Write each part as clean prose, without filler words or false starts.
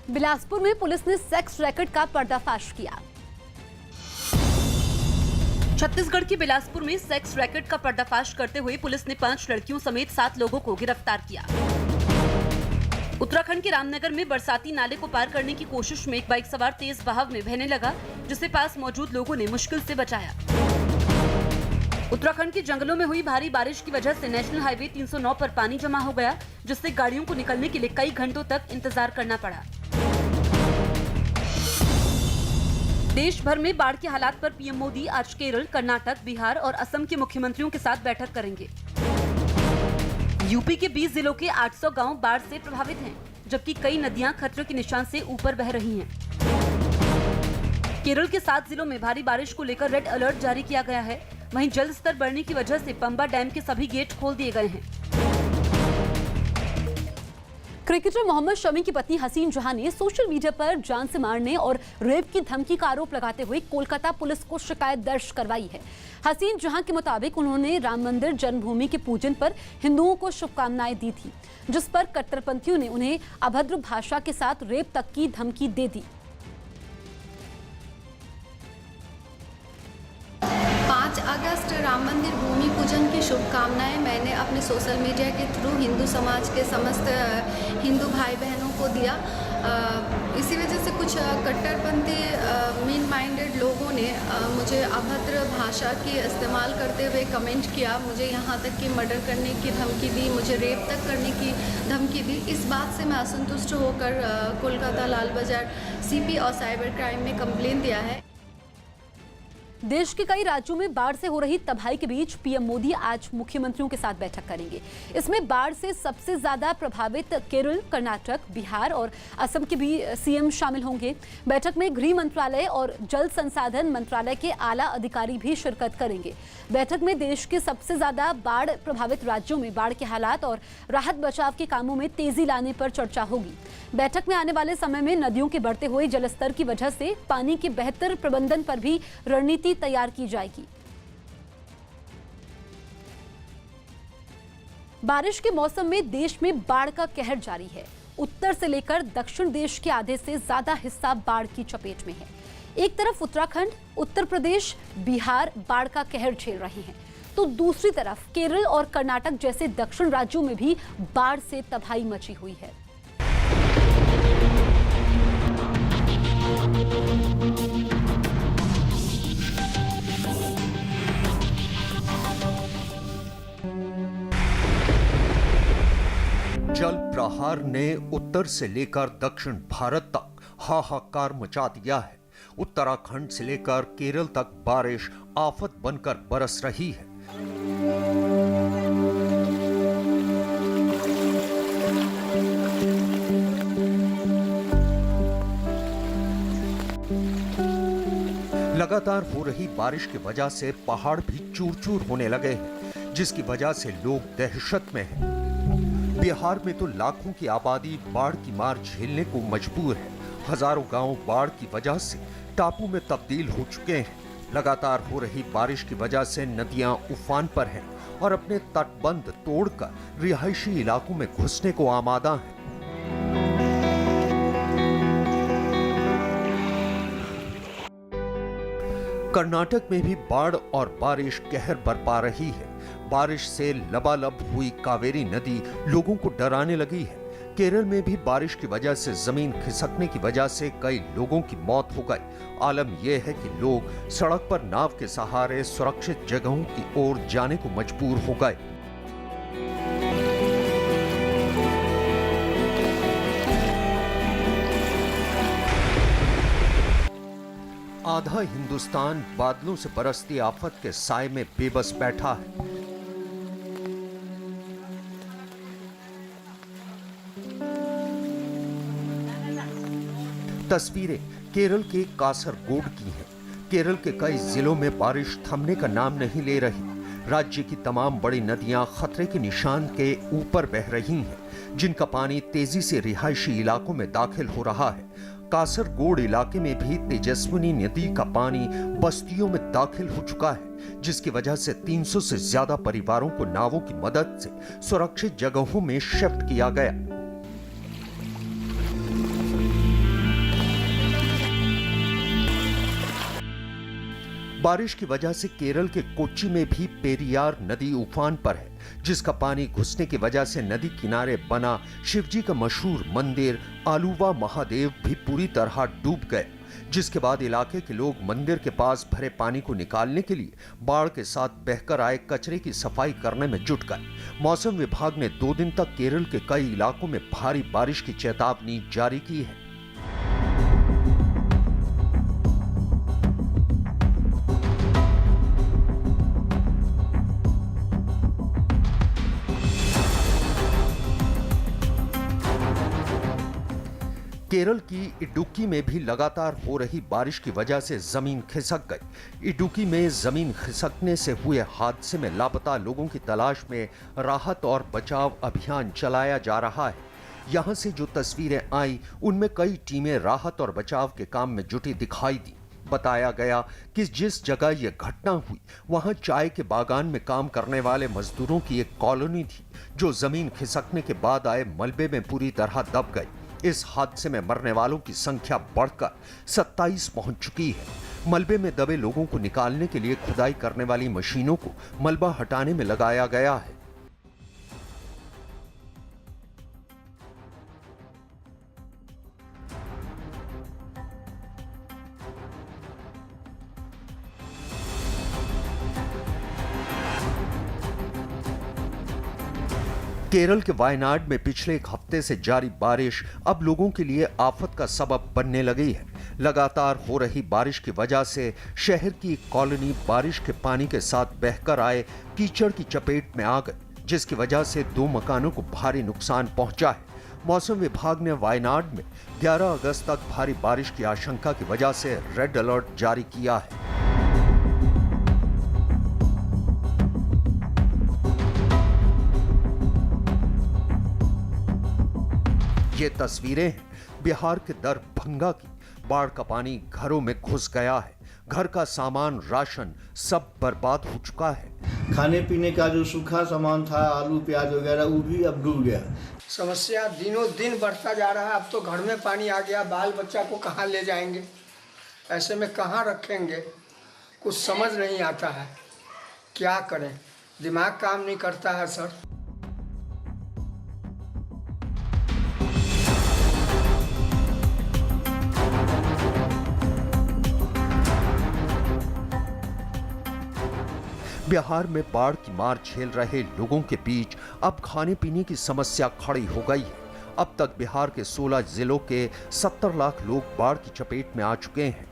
बिलासपुर में पुलिस ने sex racket का पर्दाफाश किया। छत्तीसगढ़ के बिलासपुर में सेक्स रैकेट का पर्दाफाश करते हुए पुलिस ने 5 लड़कियों समेत 7 लोगों को गिरफ्तार किया। उत्तराखंड के रामनगर में बरसाती नाले को पार करने की कोशिश में एक बाइक सवार तेज बहाव में बहने लगा, जिसे पास मौजूद लोगों ने मुश्किल से बचाया। उत्तराखंड के जंगलों में हुई भारी बारिश की वजह से नेशनल हाईवे 309 पर पानी जमा हो गया, जिससे गाड़ियों को निकलने के लिए कई घंटों तक इंतजार करना पड़ा। देश भर में बाढ़ के हालात पर पीएम मोदी आज केरल, कर्नाटक, बिहार और असम के मुख्यमंत्रियों के साथ बैठक करेंगे। यूपी के 20 जिलों के 800 गांव बाढ़ से प्रभावित हैं, जबकि कई नदियां खतरे के निशान से ऊपर बह रही हैं। केरल के 7 जिलों में भारी बारिश को लेकर रेड अलर्ट जारी किया गया है। वहीं जल स्तर बढ़ने की वजह से पंबा डैम के सभी गेट खोल दिए गए हैं। क्रिकेटर मोहम्मद शमी की पत्नी हसीन जहां ने सोशल मीडिया पर जान से मारने और रेप की धमकी का आरोप लगाते हुए कोलकाता पुलिस को शिकायत दर्ज करवाई है। हसीन जहां के मुताबिक उन्होंने राम मंदिर जन्मभूमि के पूजन पर हिंदुओं को शुभकामनाएं दी थी, जिस पर कट्टरपंथियों ने उन्हें अभद्र भाषा के साथ रेप तक की धमकी दे दी। 5 अगस्त राम मंदिर भूमि पूजन की शुभकामनाएं मैंने अपने सोशल मीडिया के थ्रू हिंदू समाज के समस्त हिंदू भाई बहनों को दिया। इसी वजह से कुछ कट्टरपंथी मीन माइंडेड लोगों ने मुझे अभद्र भाषा की इस्तेमाल करते हुए कमेंट किया, मुझे यहाँ तक कि मर्डर करने की धमकी दी, मुझे रेप तक करने की धमकी दी। इस बात से मैं असंतुष्ट होकर कोलकाता लाल बाजार सीपी और साइबर क्राइम में कंप्लेन दिया है। देश के कई राज्यों में बाढ़ से हो रही तबाही के बीच पीएम मोदी आज मुख्यमंत्रियों के साथ बैठक करेंगे। इसमें बाढ़ से सबसे ज्यादा प्रभावित केरल, कर्नाटक, बिहार और असम के भी सीएम शामिल होंगे। बैठक में गृह मंत्रालय और जल संसाधन मंत्रालय के आला अधिकारी भी शिरकत करेंगे। बैठक में देश के सबसे ज्यादा बाढ़ प्रभावित राज्यों में बाढ़ के हालात और राहत बचाव के कामों में तेजी लाने पर चर्चा होगी। बैठक में आने वाले समय में नदियों के बढ़ते हुए जलस्तर की वजह से पानी के बेहतर प्रबंधन पर भी रणनीति तैयार की जाएगी। बारिश के मौसम में देश में बाढ़ का कहर जारी है। उत्तर से लेकर दक्षिण देश के आधे से ज्यादा हिस्सा बाढ़ की चपेट में है। एक तरफ उत्तराखंड, उत्तर प्रदेश, बिहार बाढ़ का कहर झेल रहे हैं, तो दूसरी तरफ केरल और कर्नाटक जैसे दक्षिण राज्यों में भी बाढ़ से तबाही मची हुई है। जल प्रहार ने उत्तर से लेकर दक्षिण भारत तक हाहाकार मचा दिया है। उत्तराखंड से लेकर केरल तक बारिश आफत बनकर बरस रही है। लगातार हो रही बारिश की वजह से पहाड़ भी चूर-चूर होने लगे हैं, जिसकी वजह से लोग दहशत में हैं। बिहार में तो लाखों की आबादी बाढ़ की मार झेलने को मजबूर है। हजारों गांव बाढ़ की वजह से टापू में तब्दील हो चुके हैं। लगातार हो रही बारिश की वजह से नदियां उफान पर हैं और अपने तटबंध तोड़कर रिहायशी इलाकों में घुसने को आमादा हैं। कर्नाटक में भी बाढ़ और बारिश कहर बरपा रही है। बारिश से लबालब हुई कावेरी नदी लोगों को डराने लगी है। केरल में भी बारिश की वजह से जमीन खिसकने की वजह से कई लोगों की मौत हो गई। आलम यह है कि लोग सड़क पर नाव के सहारे सुरक्षित जगहों की ओर जाने को मजबूर हो गए। आधा हिंदुस्तान बादलों से बरसती आफत के साए में बेबस बैठा है। तस्वीरें केरल के कासरगोड की हैं। केरल के कई जिलों में बारिश थमने का नाम नहीं ले रही। राज्य की तमाम बड़ी नदियां खतरे के निशान के ऊपर बह रही हैं, जिनका पानी तेजी से रिहायशी इलाकों में दाखिल हो रहा है। कासरगोड इलाके में भी तेजस्विनी नदी का पानी बस्तियों में दाखिल हो चुका है, जिसकी वजह से 300 से ज्यादा परिवारों को नावों की मदद से सुरक्षित जगहों में शिफ्ट किया गया। बारिश की वजह से केरल के कोच्चि में भी पेरियार नदी उफान पर है, जिसका पानी घुसने की वजह से नदी किनारे बना शिवजी का मशहूर मंदिर आलुवा महादेव भी पूरी तरह डूब गए, जिसके बाद इलाके के लोग मंदिर के पास भरे पानी को निकालने के लिए बाढ़ के साथ बहकर आए कचरे की सफाई करने में जुट गए। मौसम विभाग ने 2 दिन तक केरल के कई इलाकों में भारी बारिश की चेतावनी जारी की है। केरल की इडुक्की में भी लगातार हो रही बारिश की वजह से जमीन खिसक गई। इडुक्की में जमीन खिसकने से हुए हादसे में लापता लोगों की तलाश में राहत और बचाव अभियान चलाया जा रहा है। यहां से जो तस्वीरें आई उनमें कई टीमें राहत और बचाव के काम में जुटी दिखाई दी। बताया गया कि जिस जगह यह घटना हुई वहां चाय के बागान में काम करने वाले मजदूरों की एक कॉलोनी थी, जो जमीन खिसकने के बाद आए मलबे में पूरी तरह दब गई। इस हादसे में मरने वालों की संख्या बढ़कर 27 पहुंच चुकी है। मलबे में दबे लोगों को निकालने के लिए खुदाई करने वाली मशीनों को मलबा हटाने में लगाया गया है। केरल के वायनाड में पिछले एक हफ्ते से जारी बारिश अब लोगों के लिए आफत का सबब बनने लगी है। लगातार हो रही बारिश की वजह से शहर की एक कॉलोनी बारिश के पानी के साथ बहकर आए कीचड़ की चपेट में आ गई, जिसकी वजह से 2 मकानों को भारी नुकसान पहुंचा है। मौसम विभाग ने वायनाड में 11 अगस्त तक भारी बारिश की आशंका की वजह से रेड अलर्ट जारी किया है। ये तस्वीरें हैं बिहार के दरभंगा की। बाढ़ का पानी घरों में घुस गया है। घर का सामान, राशन सब बर्बाद हो चुका है। खाने पीने का जो सूखा सामान था, आलू प्याज वगैरह, वो भी अब डूब गया। समस्या दिनों दिन बढ़ता जा रहा है। अब तो घर में पानी आ गया, बाल बच्चा को कहाँ ले जाएंगे, ऐसे में कहाँ रखेंगे, कुछ समझ नहीं आता है। क्या करें, दिमाग काम नहीं करता है सर। बिहार में बाढ़ की मार झेल रहे लोगों के बीच अब खाने पीने की समस्या खड़ी हो गई है। अब तक बिहार के 16 जिलों के 70 लाख लोग बाढ़ की चपेट में आ चुके हैं।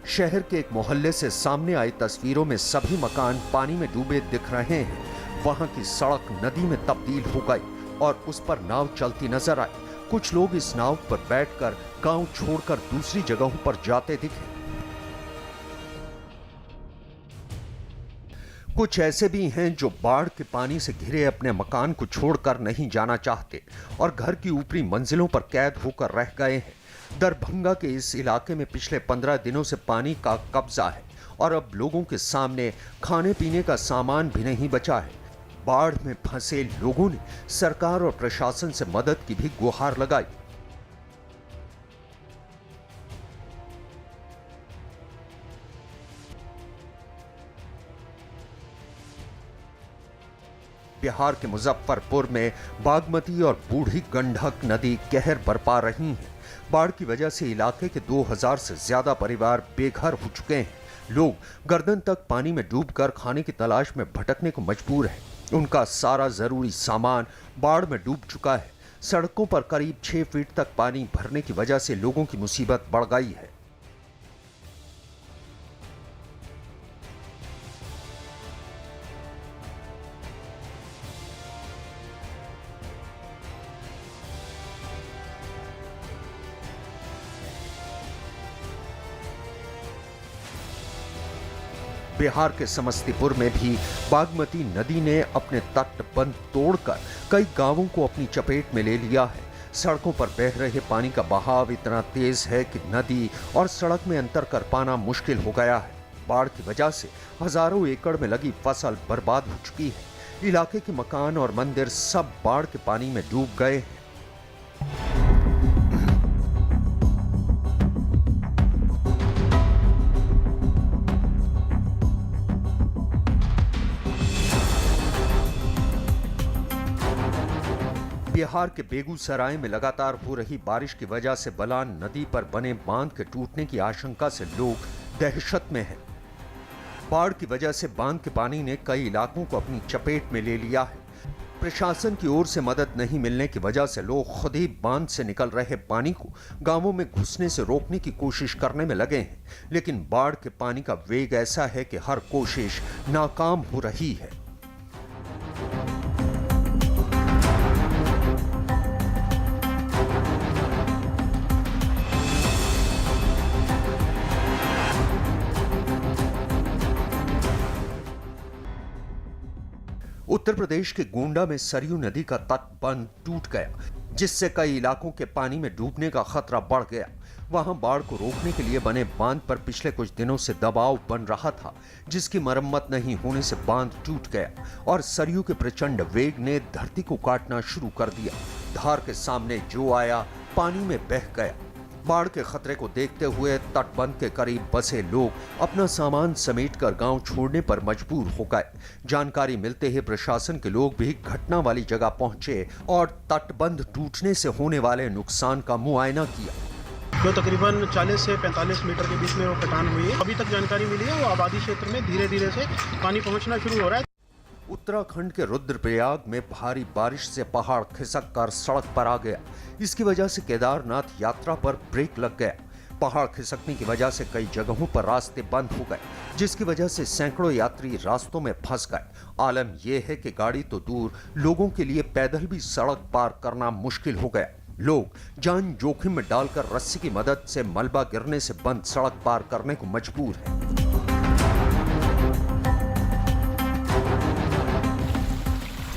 शहर के एक मोहल्ले से सामने आई तस्वीरों में सभी मकान पानी में डूबे दिख रहे हैं। वहां की सड़क नदी में तब्दील हो गई और उस पर नाव चलती नजर आई। कुछ लोग इस नाव पर बैठकर गांव छोड़कर दूसरी जगहों पर जाते दिखे। कुछ ऐसे भी हैं जो बाढ़ के पानी से घिरे अपने मकान को छोड़कर नहीं जाना चाहते और घर की ऊपरी मंजिलों पर कैद होकर रह गए हैं। दरभंगा के इस इलाके में पिछले 15 दिनों से पानी का कब्जा है और अब लोगों के सामने खाने पीने का सामान भी नहीं बचा है। बाढ़ में फंसे लोगों ने सरकार और प्रशासन से मदद की भी गुहार लगाई। बिहार के मुजफ्फरपुर में बागमती और बूढ़ी गंडक नदी कहर बरपा रही हैं। बाढ़ की वजह से इलाके के 2000 से ज्यादा परिवार बेघर हो चुके हैं। लोग गर्दन तक पानी में डूबकर खाने की तलाश में भटकने को मजबूर हैं। उनका सारा जरूरी सामान बाढ़ में डूब चुका है। सड़कों पर करीब 6 फीट तक पानी भरने की वजह से लोगों की मुसीबत बढ़ गई है। बिहार के समस्तीपुर में भी बागमती नदी ने अपने तटबंध तोड़कर कई गांवों को अपनी चपेट में ले लिया है। सड़कों पर बह रहे पानी का बहाव इतना तेज है कि नदी और सड़क में अंतर कर पाना मुश्किल हो गया है। बाढ़ की वजह से हजारों एकड़ में लगी फसल बर्बाद हो चुकी है। इलाके के मकान और मंदिर सब बाढ़ के पानी में डूब गए हैं। बिहार के बेगूसराय में लगातार हो रही बारिश की वजह से बलान नदी पर बने बांध के टूटने की आशंका से लोग दहशत में हैं। बाढ़ की वजह से बांध के पानी ने कई इलाकों को अपनी चपेट में ले लिया है। प्रशासन की ओर से मदद नहीं मिलने की वजह से लोग खुद ही बांध से निकल रहे पानी को गांवों में घुसने से रोकने की कोशिश करने में लगे हैं, लेकिन बाढ़ के पानी का वेग ऐसा है कि हर कोशिश नाकाम हो रही है। उत्तर प्रदेश के गोंडा में सरयू नदी का तटबंध टूट गया, जिससे कई इलाकों के पानी में डूबने का खतरा बढ़ गया। वहां बाढ़ को रोकने के लिए बने बांध पर पिछले कुछ दिनों से दबाव बन रहा था, जिसकी मरम्मत नहीं होने से बांध टूट गया और सरयू के प्रचंड वेग ने धरती को काटना शुरू कर दिया। धार के सामने जो आया पानी में बह गया। बाढ़ के खतरे को देखते हुए तटबंध के करीब बसे लोग अपना सामान समेटकर गांव छोड़ने पर मजबूर हो गए। जानकारी मिलते ही प्रशासन के लोग भी घटना वाली जगह पहुंचे और तटबंध टूटने से होने वाले नुकसान का मुआयना किया। जो तकरीबन 40 से 45 मीटर के बीच में वो कटान हुई है। अभी तक जानकारी मिली है वो आबादी क्षेत्र में धीरे धीरे से पानी पहुंचना शुरू हो रहा है। उत्तराखंड के रुद्रप्रयाग में भारी बारिश से पहाड़ खिसक कर सड़क पर आ गया। इसकी वजह से केदारनाथ यात्रा पर ब्रेक लग गया। पहाड़ खिसकने की वजह से कई जगहों पर रास्ते बंद हो गए, जिसकी वजह से सैकड़ों यात्री रास्तों में फंस गए। आलम यह है कि गाड़ी तो दूर, लोगों के लिए पैदल भी सड़क पार करना मुश्किल हो गया। लोग जान जोखिम में डालकर रस्सी की मदद से मलबा गिरने से बंद सड़क पार करने को मजबूर है।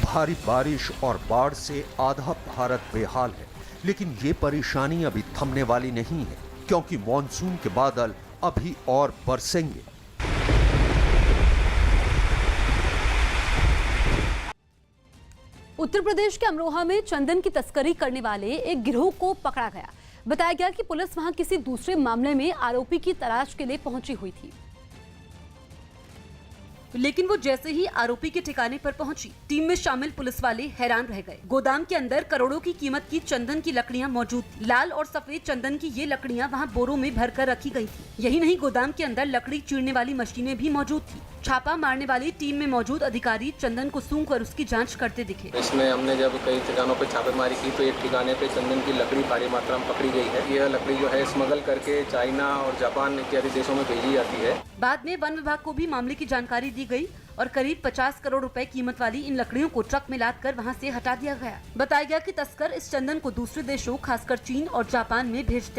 भारी बारिश और बाढ़ से आधा भारत बेहाल है, लेकिन ये परेशानी अभी थमने वाली नहीं है, क्योंकि मॉनसून के बादल अभी और बरसेंगे। उत्तर प्रदेश के अमरोहा में चंदन की तस्करी करने वाले एक गिरोह को पकड़ा गया। बताया गया कि पुलिस वहां किसी दूसरे मामले में आरोपी की तलाश के लिए पहुंची हुई थी, लेकिन वो जैसे ही आरोपी के ठिकाने पर पहुंची, टीम में शामिल पुलिस वाले हैरान रह गए। गोदाम के अंदर करोड़ों की कीमत की चंदन की लकड़ियां मौजूद थी। लाल और सफेद चंदन की ये लकड़ियां वहां बोरों में भरकर रखी गई थी। यही नहीं, गोदाम के अंदर लकड़ी चीरने वाली मशीनें भी मौजूद थी। छापा मारने वाली टीम में मौजूद अधिकारी चंदन को सूंघकर उसकी जाँच करते दिखे। इसमें हमने जब कई ठिकानों पर छापेमारी की तो एक ठिकाने पे चंदन की लकड़ी भारी मात्रा में पकड़ी गई है। यह लकड़ी जो है स्मगल करके चाइना और जापान इत्यादि देशों में भेजी जाती है। बाद में वन विभाग को भी मामले की जानकारी दी गई और करीब 50 करोड़ रुपए कीमत वाली इन लकड़ियों को ट्रक में लादकर वहां से हटा दिया गया। बताया गया कि तस्कर इस चंदन को दूसरे देशों, खासकर चीन और जापान में भेजते